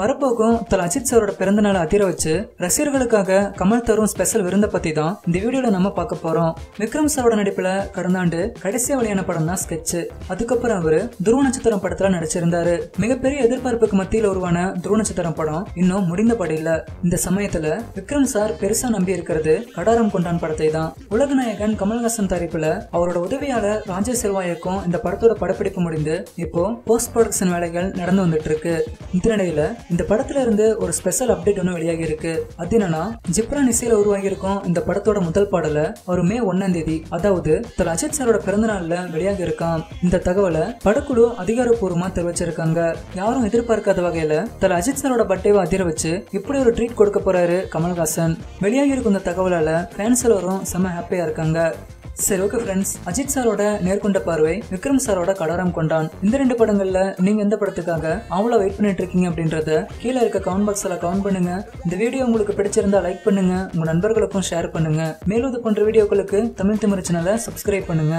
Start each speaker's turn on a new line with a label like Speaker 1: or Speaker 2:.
Speaker 1: வரப்போகும் தல அஜித் சாரோட பிறந்த நாளை அதிர வச்சு ரசிகர்களுக்காக கமல் தரும் ஸ்பெஷல் விருந்த பத்தி தான் இந்த வீடியோல நம்ம பார்க்க போறோம். விக்ரம் சாரோட நடிப்புல கடந்த ஆண்டு கடைசியா வெளியான படம் தான் ஸ்கெட்ச். அதுக்கப்புறம் அவரு துருவ நட்சத்திரம் படத்துல நடிச்சிருந்தாரு. மிகப்பெரிய எதிர்பார்ப்புக்கு மத்தியில உருவான துருவ நட்சத்திரம் படம் இன்னும் முடிந்த படம் இல்ல. இந்த சமயத்துல விக்ரம் சார் பெருசா நம்பி இருக்கிறது கடாரம் கொண்டான் படத்தை தான். உலக நாயகன் கமல்ஹாசன் தயாரிப்புல அவரோட உதவியாளர் ராஜேஷ் செல்வாய்க்கும் இந்த படத்தோட படப்பிடிப்பு முடிந்து இப்போ போஸ்ட் ப்ரொடக்ஷன் வேலைகள் நடந்து வந்துட்டு இருக்கு. இந்த நிலையில இந்த படத்துல இருந்து ஒரு ஸ்பெஷல் அப்டேட் ஒன்று வெளியாகி இருக்கு. அது என்னன்னா, ஜிப்ரான் இசையில உருவாகி இருக்கும் இந்த படத்தோட முதல் பாடல ஒரு மே 1ஆம் தேதி, அதாவது தல அஜித் சாரோட பிறந்த நாள்ல வெளியாகி இருக்கான். இந்த தகவலை படக்குழு அதிகாரப்பூர்வமா தெரிவிச்சிருக்காங்க. யாரும் எதிர்பார்க்காத வகையில தல அஜித் சாரோட பர்த்டேவை அதிர வச்சு இப்படி ஒரு ட்ரீட் கொடுக்க போறாரு கமல்ஹாசன். வெளியாகி இருக்கும் இந்த தகவலால ஃபேன்ஸ் எல்லாரும் செம ஹாப்பியா இருக்காங்க. சரி, ஓகே ஃப்ரெண்ட்ஸ், அஜித் சாரோட நேர்கொண்ட பார்வை, விக்ரம் சாரோட கடாரம் கொண்டான், இந்த 2 படங்கள்ல நீங்க எந்த படத்துக்காக அவ்வளவு வெயிட் பண்ணிட்டு இருக்கீங்க அப்படின்றத கீழே இருக்க கமெண்ட் பாக்ஸ்ல கமெண்ட் பண்ணுங்க. இந்த வீடியோ உங்களுக்கு பிடிச்சிருந்தா லைக் பண்ணுங்க, உங்க நண்பர்களுக்கும் ஷேர் பண்ணுங்க. மேலும் இது போன்ற வீடியோக்களுக்கு தமிழ் திமிரு சேனலை சப்ஸ்கிரைப் பண்ணுங்க.